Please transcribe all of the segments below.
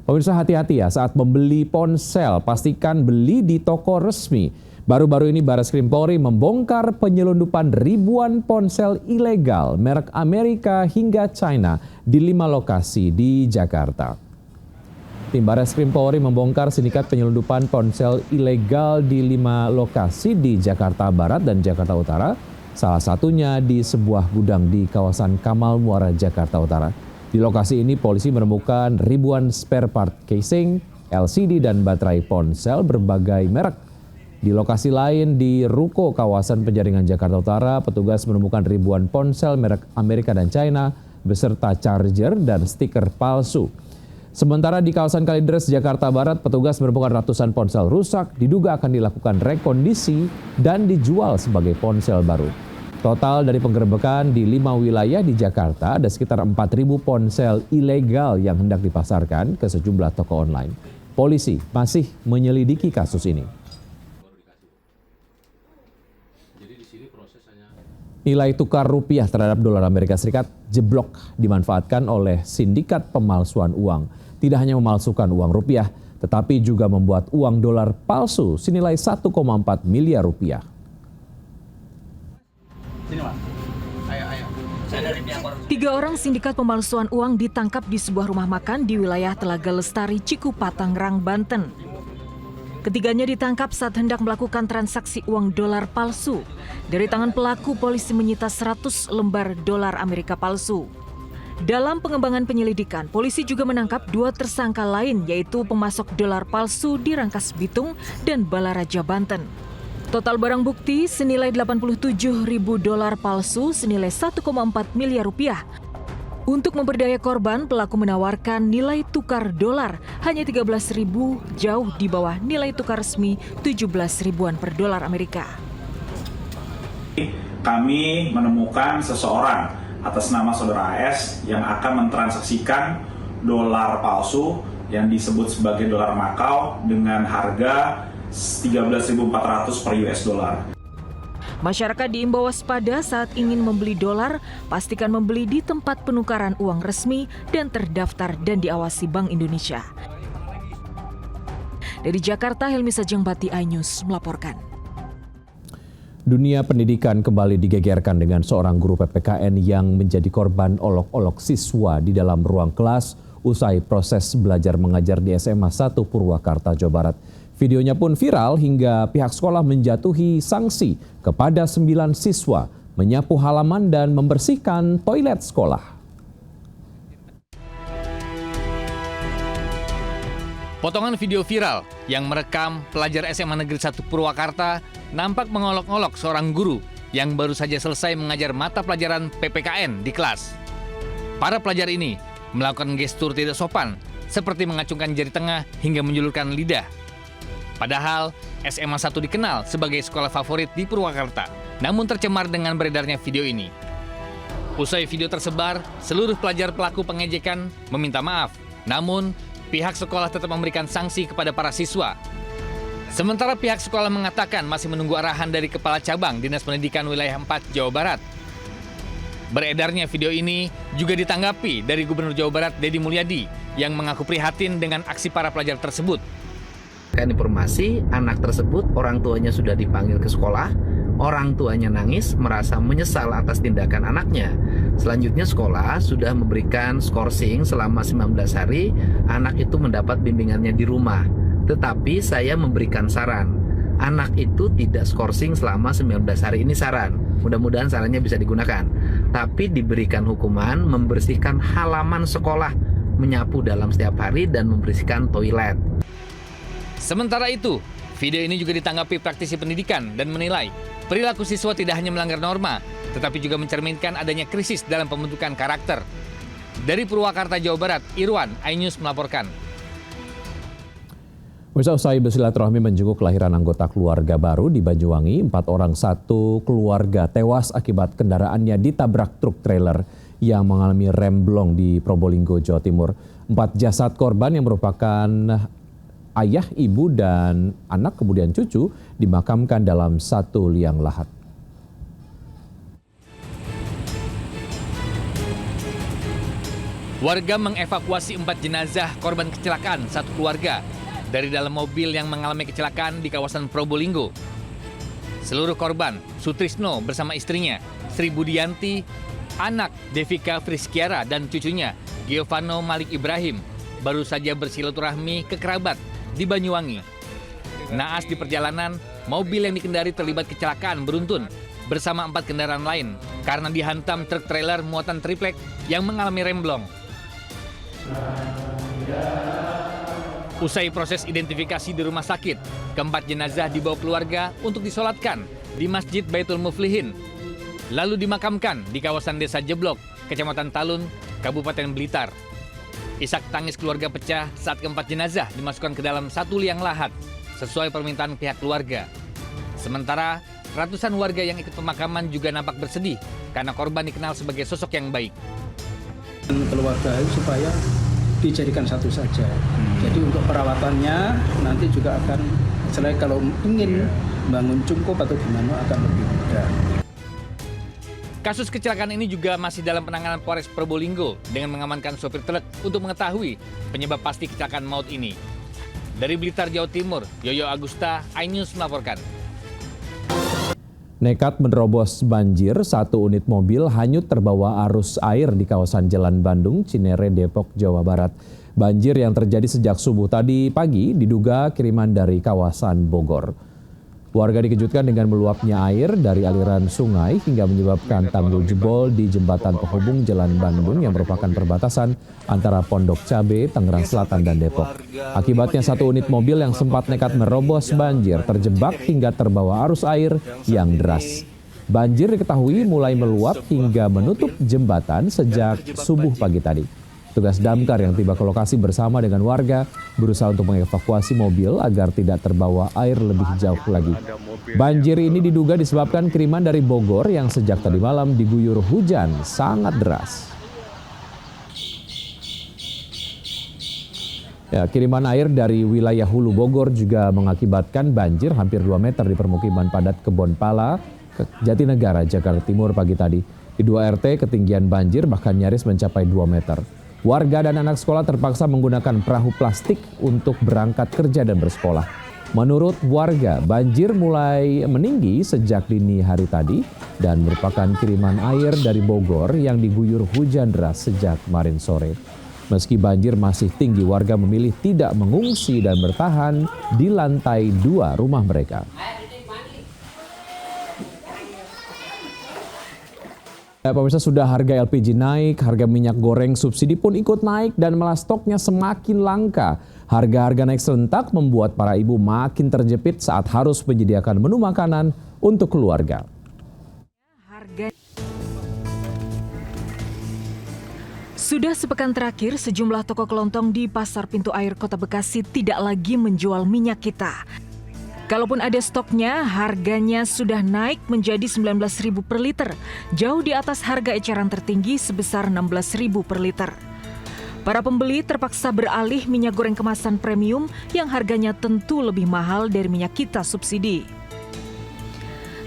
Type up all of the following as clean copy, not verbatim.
Pemirsa, hati-hati ya saat membeli ponsel, pastikan beli di toko resmi. Baru-baru ini Barreskrim Polri membongkar penyelundupan ribuan ponsel ilegal merek Amerika hingga China di 5 lokasi di Jakarta. Tim Barreskrim Polri membongkar sindikat penyelundupan ponsel ilegal di 5 lokasi di Jakarta Barat dan Jakarta Utara, salah satunya di sebuah gudang di kawasan Kamal Muara, Jakarta Utara. Di lokasi ini polisi menemukan ribuan spare part casing, LCD dan baterai ponsel berbagai merek. Di lokasi lain di Ruko kawasan Penjaringan Jakarta Utara, petugas menemukan ribuan ponsel merek Amerika dan China beserta charger dan stiker palsu. Sementara di kawasan Kalideres, Jakarta Barat, petugas menemukan ratusan ponsel rusak, diduga akan dilakukan rekondisi dan dijual sebagai ponsel baru. Total dari penggerebekan di 5 wilayah di Jakarta ada sekitar 4.000 ponsel ilegal yang hendak dipasarkan ke sejumlah toko online. Polisi masih menyelidiki kasus ini. Nilai tukar rupiah terhadap dolar Amerika Serikat jeblok dimanfaatkan oleh sindikat pemalsuan uang. Tidak hanya memalsukan uang rupiah, tetapi juga membuat uang dolar palsu senilai 1,4 miliar rupiah. Tiga orang sindikat pemalsuan uang ditangkap di sebuah rumah makan di wilayah Telaga Lestari, Cikupa, Tangerang, Banten. Ketiganya ditangkap saat hendak melakukan transaksi uang dolar palsu. Dari tangan pelaku, polisi menyita 100 lembar dolar Amerika palsu. Dalam pengembangan penyelidikan, polisi juga menangkap 2 tersangka lain, yaitu pemasok dolar palsu di Rangkas Bitung dan Balaraja, Banten. Total barang bukti senilai 87.000 dolar palsu senilai 1,4 miliar rupiah. Untuk memperdaya korban, pelaku menawarkan nilai tukar dolar hanya 13.000, jauh di bawah nilai tukar resmi 17 ribuan per dolar Amerika. Kami menemukan seseorang atas nama saudara AS yang akan mentransaksikan dolar palsu yang disebut sebagai dolar Makau dengan harga 13.400 per US dollar. Masyarakat diimbau waspada saat ingin membeli dolar, pastikan membeli di tempat penukaran uang resmi dan terdaftar dan diawasi Bank Indonesia. Dari Jakarta, Helmi Sajengbati, iNews melaporkan. Dunia pendidikan kembali digegerkan dengan seorang guru PPKN yang menjadi korban olok-olok siswa di dalam ruang kelas usai proses belajar mengajar di SMA 1 Purwakarta, Jawa Barat. Videonya pun viral hingga pihak sekolah menjatuhi sanksi kepada 9 siswa, menyapu halaman dan membersihkan toilet sekolah. Potongan video viral yang merekam pelajar SMA Negeri 1 Purwakarta nampak mengolok-olok seorang guru yang baru saja selesai mengajar mata pelajaran PPKN di kelas. Para pelajar ini melakukan gestur tidak sopan seperti mengacungkan jari tengah hingga menjulurkan lidah. Padahal SMA 1 dikenal sebagai sekolah favorit di Purwakarta, namun tercemar dengan beredarnya video ini. Usai video tersebar, seluruh pelajar pelaku pengejekan meminta maaf, namun pihak sekolah tetap memberikan sanksi kepada para siswa. Sementara pihak sekolah mengatakan masih menunggu arahan dari Kepala Cabang Dinas Pendidikan Wilayah 4 Jawa Barat. Beredarnya video ini juga ditanggapi dari Gubernur Jawa Barat Deddy Mulyadi yang mengaku prihatin dengan aksi para pelajar tersebut. Informasi anak tersebut orang tuanya sudah dipanggil ke sekolah, orang tuanya nangis merasa menyesal atas tindakan anaknya. Selanjutnya sekolah sudah memberikan skorsing selama 19 hari, anak itu mendapat bimbingannya di rumah. Tetapi saya memberikan saran, anak itu tidak skorsing selama 19 hari ini saran. Mudah-mudahan sarannya bisa digunakan. Tapi diberikan hukuman membersihkan halaman sekolah, menyapu dalam setiap hari dan membersihkan toilet. Sementara itu, video ini juga ditanggapi praktisi pendidikan dan menilai perilaku siswa tidak hanya melanggar norma, tetapi juga mencerminkan adanya krisis dalam pembentukan karakter. Dari Purwakarta, Jawa Barat, Irwan, iNews melaporkan. Usai bersilaturahmi menjenguk kelahiran anggota keluarga baru di Banyuwangi, 4 orang satu keluarga tewas akibat kendaraannya ditabrak truk trailer yang mengalami remblong di Probolinggo, Jawa Timur. 4 jasad korban yang merupakan ayah, ibu, dan anak kemudian cucu dimakamkan dalam satu liang lahat. Warga mengevakuasi 4 jenazah korban kecelakaan satu keluarga dari dalam mobil yang mengalami kecelakaan di kawasan Probolinggo. Seluruh korban, Sutrisno bersama istrinya, Sri Budianti, anak Devika Friskiara dan cucunya, Giovanno Malik Ibrahim, baru saja bersilaturahmi ke kerabat di Banyuwangi. Naas di perjalanan, mobil yang dikendari terlibat kecelakaan beruntun bersama 4 kendaraan lain karena dihantam truk trailer muatan triplek yang mengalami remblong. Usai proses identifikasi di rumah sakit, keempat jenazah dibawa keluarga untuk disolatkan di Masjid Baitul Muflihin, lalu dimakamkan di kawasan Desa Jeblok, Kecamatan Talun, Kabupaten Blitar. Isak tangis keluarga pecah saat keempat jenazah dimasukkan ke dalam satu liang lahat sesuai permintaan pihak keluarga. Sementara ratusan warga yang ikut pemakaman juga nampak bersedih karena korban dikenal sebagai sosok yang baik. Keluarga supaya dijadikan satu saja. Jadi untuk perawatannya nanti juga akan, selain kalau ingin bangun cungkup atau gimana akan lebih mudah. Kasus kecelakaan ini juga masih dalam penanganan Polres Probolinggo dengan mengamankan sopir truk untuk mengetahui penyebab pasti kecelakaan maut ini. Dari Blitar, Jawa Timur, Yoyo Agusta, iNews melaporkan. Nekat menerobos banjir, satu unit mobil hanyut terbawa arus air di kawasan Jalan Bandung, Cinere, Depok, Jawa Barat. Banjir yang terjadi sejak subuh tadi pagi diduga kiriman dari kawasan Bogor. Warga dikejutkan dengan meluapnya air dari aliran sungai hingga menyebabkan tanggul jebol di jembatan penghubung Jalan Bandung yang merupakan perbatasan antara Pondok Cabe, Tangerang Selatan, dan Depok. Akibatnya satu unit mobil yang sempat nekat merobos banjir terjebak hingga terbawa arus air yang deras. Banjir diketahui mulai meluap hingga menutup jembatan sejak subuh pagi tadi. Tugas damkar yang tiba ke lokasi bersama dengan warga berusaha untuk mengevakuasi mobil agar tidak terbawa air lebih jauh lagi. Banjir ini diduga disebabkan kiriman dari Bogor yang sejak tadi malam diguyur hujan sangat deras. Ya, kiriman air dari wilayah Hulu Bogor juga mengakibatkan banjir hampir 2 meter di permukiman padat Kebon Pala, Jatinegara, Jakarta Timur pagi tadi. Di 2 RT ketinggian banjir bahkan nyaris mencapai 2 meter. Warga dan anak sekolah terpaksa menggunakan perahu plastik untuk berangkat kerja dan bersekolah. Menurut warga, banjir mulai meninggi sejak dini hari tadi dan merupakan kiriman air dari Bogor yang diguyur hujan deras sejak kemarin sore. Meski banjir masih tinggi, warga memilih tidak mengungsi dan bertahan di lantai 2 rumah mereka. Pemirsa, sudah harga LPG naik, harga minyak goreng subsidi pun ikut naik dan malah stoknya semakin langka. Harga-harga naik serentak membuat para ibu makin terjepit saat harus menyediakan menu makanan untuk keluarga. Sudah sepekan terakhir, sejumlah toko kelontong di Pasar Pintu Air Kota Bekasi tidak lagi menjual minyak kita. Kalaupun ada stoknya, harganya sudah naik menjadi Rp19.000 per liter, jauh di atas harga eceran tertinggi sebesar Rp16.000 per liter. Para pembeli terpaksa beralih minyak goreng kemasan premium yang harganya tentu lebih mahal dari minyak kita subsidi.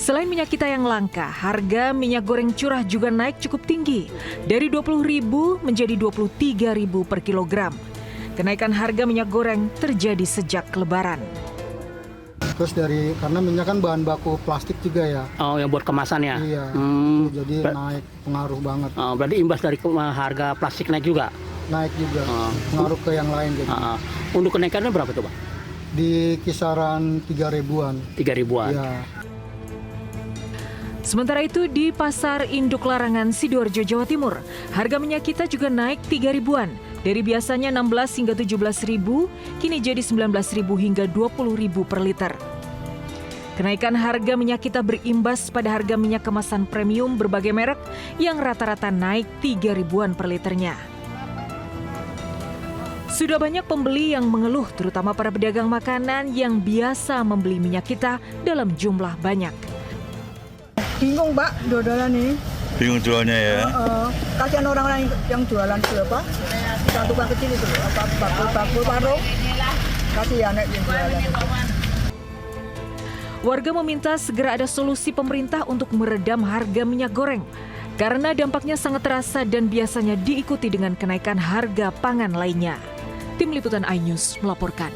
Selain minyak kita yang langka, harga minyak goreng curah juga naik cukup tinggi, dari Rp20.000 menjadi Rp23.000 per kilogram. Kenaikan harga minyak goreng terjadi sejak Lebaran. Terus karena minyak kan bahan baku plastik juga ya. Oh, yang buat kemasan ya? Iya, jadi naik, pengaruh banget. Berarti imbas dari harga plastik naik juga? Naik juga, pengaruh ke yang lain. Jadi. Untuk kenaikannya berapa tuh, Pak? Di kisaran 3.000-an. 3.000-an? Iya. Sementara itu di Pasar Induk Larangan, Sidoarjo, Jawa Timur, harga minyak kita juga naik 3.000-an. Dari biasanya 16 hingga 17.000, kini jadi 19.000 hingga 20.000 per liter. Kenaikan harga minyak kita berimbas pada harga minyak kemasan premium berbagai merek yang rata-rata naik 3.000-an per liternya. Sudah banyak pembeli yang mengeluh, terutama para pedagang makanan yang biasa membeli minyak kita dalam jumlah banyak. Bingung, Mbak, dodolan ini. Bingung jualnya ya? Kasihan orang-orang yang jualan apa? Tukang kecil itu, bakul warung. Kasihan yang jualan. Warga meminta segera ada solusi pemerintah untuk meredam harga minyak goreng. karena dampaknya sangat terasa dan biasanya diikuti dengan kenaikan harga pangan lainnya. Tim Liputan iNews melaporkan.